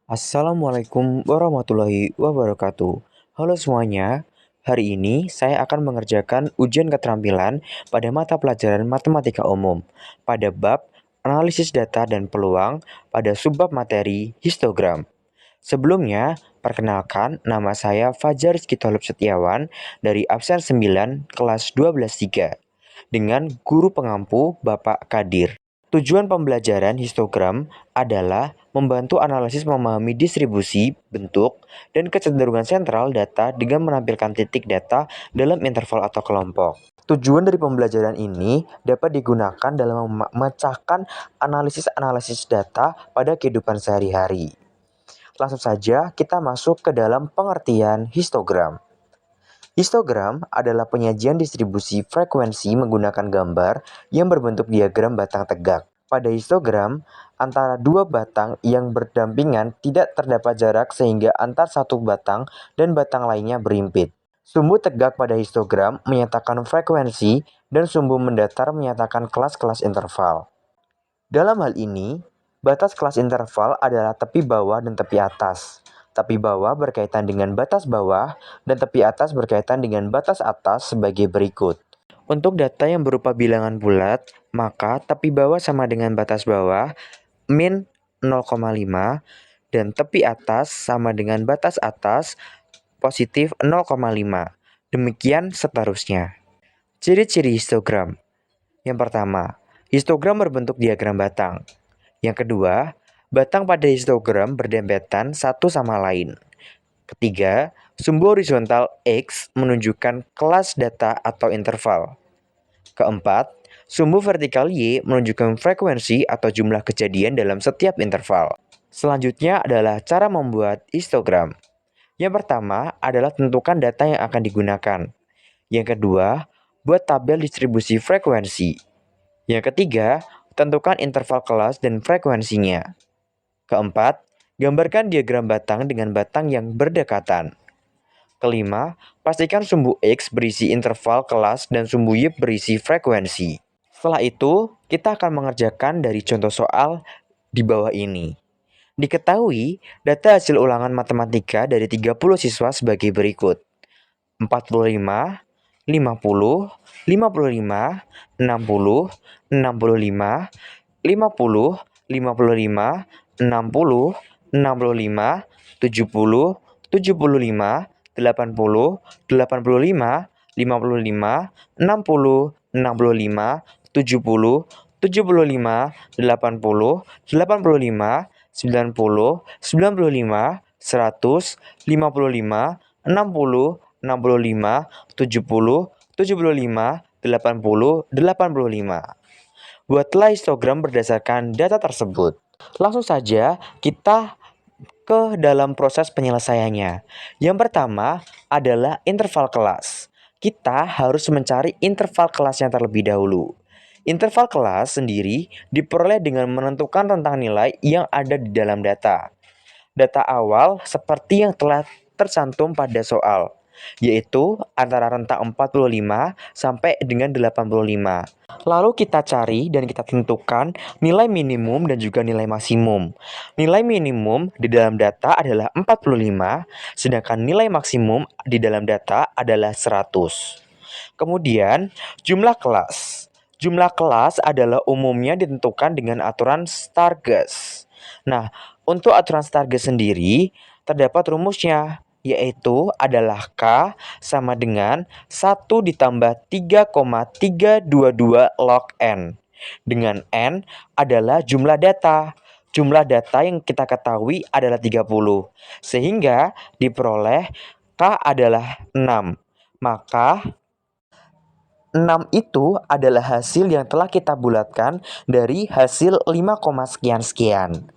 Assalamualaikum warahmatullahi wabarakatuh. Halo semuanya, hari ini saya akan mengerjakan ujian keterampilan pada mata pelajaran matematika umum pada bab analisis data dan peluang pada subbab materi histogram. Sebelumnya, perkenalkan nama saya Fajar Rizky Tolub Setiawan dari absen 9 kelas 12 3 dengan guru pengampu Bapak Kadir. Tujuan pembelajaran histogram adalah membantu analisis memahami distribusi, bentuk, dan kecenderungan sentral data dengan menampilkan titik data dalam interval atau kelompok. Tujuan dari pembelajaran ini dapat digunakan dalam memecahkan analisis-analisis data pada kehidupan sehari-hari. Langsung saja kita masuk ke dalam pengertian histogram. Histogram adalah penyajian distribusi frekuensi menggunakan gambar yang berbentuk diagram batang tegak. Pada histogram, antara dua batang yang berdampingan tidak terdapat jarak sehingga antar satu batang dan batang lainnya berimpit. Sumbu tegak pada histogram menyatakan frekuensi dan sumbu mendatar menyatakan kelas-kelas interval. Dalam hal ini, batas kelas interval adalah tepi bawah dan tepi atas. Tepi bawah berkaitan dengan batas bawah, dan tepi atas berkaitan dengan batas atas sebagai berikut. Untuk data yang berupa bilangan bulat, maka tepi bawah sama dengan batas bawah, min 0,5, dan tepi atas sama dengan batas atas, positif 0,5. Demikian seterusnya. Ciri-ciri histogram. Yang pertama, histogram berbentuk diagram batang. Yang kedua, batang pada histogram berdempetan satu sama lain. Ketiga, sumbu horizontal X menunjukkan kelas data atau interval. Keempat, sumbu vertikal Y menunjukkan frekuensi atau jumlah kejadian dalam setiap interval. Selanjutnya adalah cara membuat histogram. Yang pertama adalah tentukan data yang akan digunakan. Yang kedua, buat tabel distribusi frekuensi. Yang ketiga, tentukan interval kelas dan frekuensinya. Keempat, gambarkan diagram batang dengan batang yang berdekatan. Kelima, pastikan sumbu X berisi interval kelas dan sumbu Y berisi frekuensi. Setelah itu, kita akan mengerjakan dari contoh soal di bawah ini. Diketahui, data hasil ulangan matematika dari 30 siswa sebagai berikut. 45, 50, 55, 60, 65, 50, 55, 60, 65, 70, 75, 80, 85, 55, 60, 65, 70, 75, 80, 85, 90, 95, 100, 55, 60, 65, 70, 75, 80, 85. Buatlah histogram berdasarkan data tersebut. Langsung saja kita ke dalam proses penyelesaiannya. Yang pertama adalah interval kelas. Kita harus mencari interval kelasnya terlebih dahulu. Interval kelas sendiri diperoleh dengan menentukan rentang nilai yang ada di dalam data. Data awal seperti yang telah tercantum pada soal, yaitu antara rentang 45 sampai dengan 85. Lalu kita cari dan kita tentukan nilai minimum dan juga nilai maksimum. Nilai minimum di dalam data adalah 45, sedangkan nilai maksimum di dalam data adalah 100. Kemudian, jumlah kelas. Jumlah kelas adalah umumnya ditentukan dengan aturan Stargess. Nah, untuk aturan Stargess sendiri, terdapat rumusnya, yaitu adalah K sama dengan 1 ditambah 3,322 log N. Dengan N adalah jumlah data. Jumlah data yang kita ketahui adalah 30. Sehingga diperoleh K adalah 6. Maka 6 itu adalah hasil yang telah kita bulatkan dari hasil 5, sekian-sekian.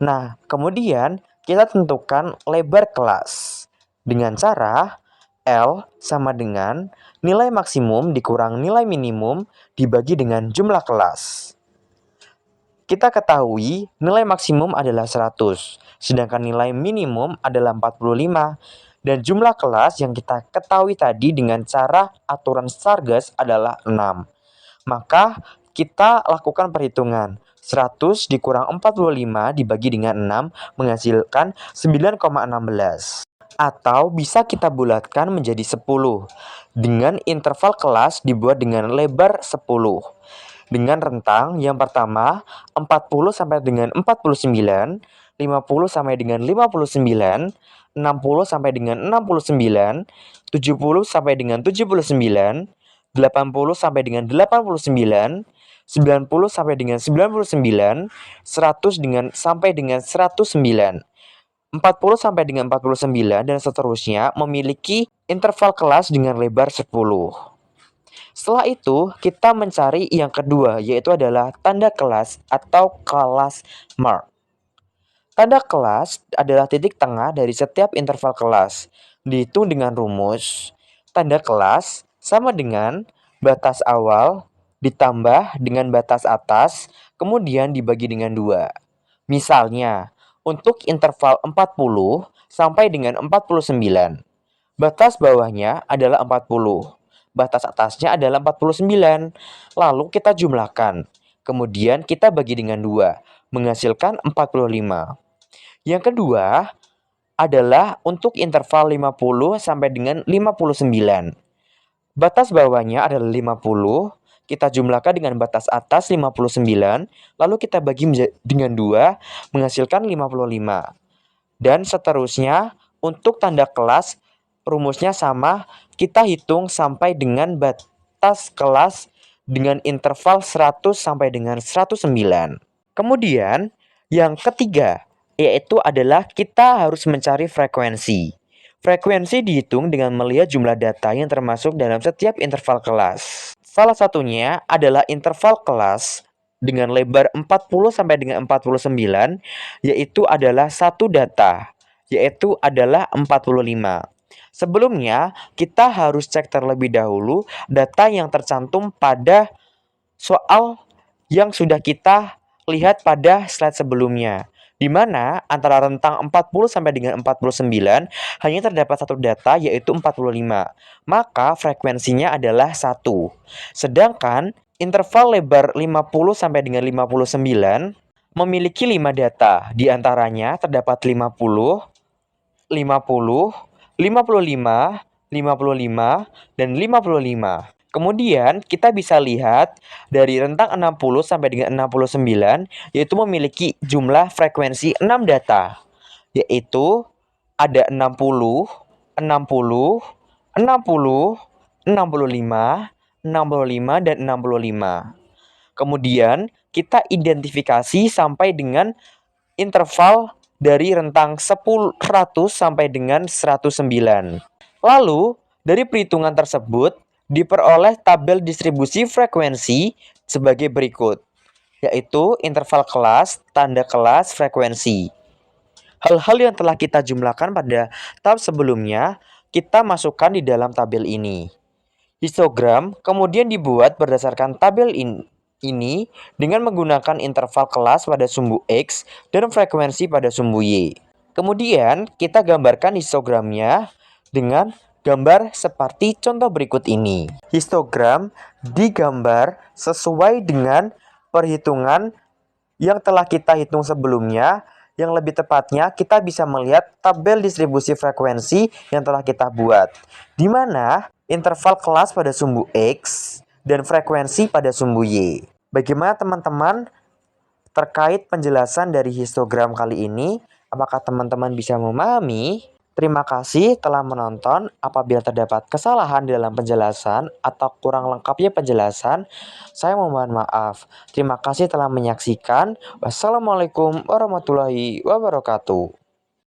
Nah, kemudian kita tentukan lebar kelas dengan cara L sama dengan nilai maksimum dikurang nilai minimum dibagi dengan jumlah kelas. Kita ketahui nilai maksimum adalah 100, sedangkan nilai minimum adalah 45. Dan jumlah kelas yang kita ketahui tadi dengan cara aturan Stargess adalah 6. Maka kita lakukan perhitungan. 100 dikurang 45 dibagi dengan 6 menghasilkan 9,16. Atau bisa kita bulatkan menjadi 10. Dengan interval kelas dibuat dengan lebar 10. Dengan rentang yang pertama 40 sampai dengan 49, 50 sampai dengan 59, 60 sampai dengan 69, 70 sampai dengan 79, 80 sampai dengan 89, 90 sampai dengan 99, 100 sampai dengan 109, 40 sampai dengan 49 dan seterusnya memiliki interval kelas dengan lebar 10. Setelah itu, kita mencari yang kedua, yaitu adalah tanda kelas atau kelas mark. Tanda kelas adalah titik tengah dari setiap interval kelas. Dihitung dengan rumus, tanda kelas sama dengan batas awal ditambah dengan batas atas, kemudian dibagi dengan 2. Misalnya, untuk interval 40 sampai dengan 49, batas bawahnya adalah 40. Batas atasnya adalah 49. Lalu kita jumlahkan. Kemudian kita bagi dengan 2, menghasilkan 45. Yang kedua adalah untuk interval 50 sampai dengan 59. Batas bawahnya adalah 50, kita jumlahkan dengan batas atas 59, lalu kita bagi dengan 2, menghasilkan 55. Dan seterusnya, untuk tanda kelas, rumusnya sama, kita hitung sampai dengan batas kelas dengan interval 100 sampai dengan 109. Kemudian, yang ketiga, yaitu adalah kita harus mencari frekuensi. Frekuensi dihitung dengan melihat jumlah data yang termasuk dalam setiap interval kelas. Salah satunya adalah interval kelas dengan lebar 40 sampai dengan 49, yaitu adalah satu data, yaitu adalah 45. Sebelumnya, kita harus cek terlebih dahulu data yang tercantum pada soal yang sudah kita lihat pada slide sebelumnya, di mana antara rentang 40 sampai dengan 49 hanya terdapat satu data, yaitu 45. Maka frekuensinya adalah 1. Sedangkan interval lebar 50 sampai dengan 59 memiliki 5 data. Di antaranya terdapat 50, 50, 55, 55, dan 55. Kemudian kita bisa lihat dari rentang 60 sampai dengan 69 yaitu memiliki jumlah frekuensi 6 data, yaitu ada 60, 60, 60, 65, 65, dan 65. Kemudian kita identifikasi sampai dengan interval dari rentang 100 sampai dengan 109. Lalu, dari perhitungan tersebut diperoleh tabel distribusi frekuensi sebagai berikut, yaitu interval kelas, tanda kelas, frekuensi. Hal-hal yang telah kita jumlahkan pada tahap sebelumnya, kita masukkan di dalam tabel ini. Histogram kemudian dibuat berdasarkan tabel ini dengan menggunakan interval kelas pada sumbu X dan frekuensi pada sumbu Y. Kemudian kita gambarkan histogramnya dengan gambar seperti contoh berikut ini. Histogram digambar sesuai dengan perhitungan yang telah kita hitung sebelumnya. Yang lebih tepatnya, kita bisa melihat tabel distribusi frekuensi yang telah kita buat, di mana interval kelas pada sumbu X dan frekuensi pada sumbu Y. Bagaimana teman-teman terkait penjelasan dari histogram kali ini? Apakah teman-teman bisa memahami? Terima kasih telah menonton. Apabila terdapat kesalahan dalam penjelasan atau kurang lengkapnya penjelasan, saya mohon maaf. Terima kasih telah menyaksikan. Wassalamualaikum warahmatullahi wabarakatuh.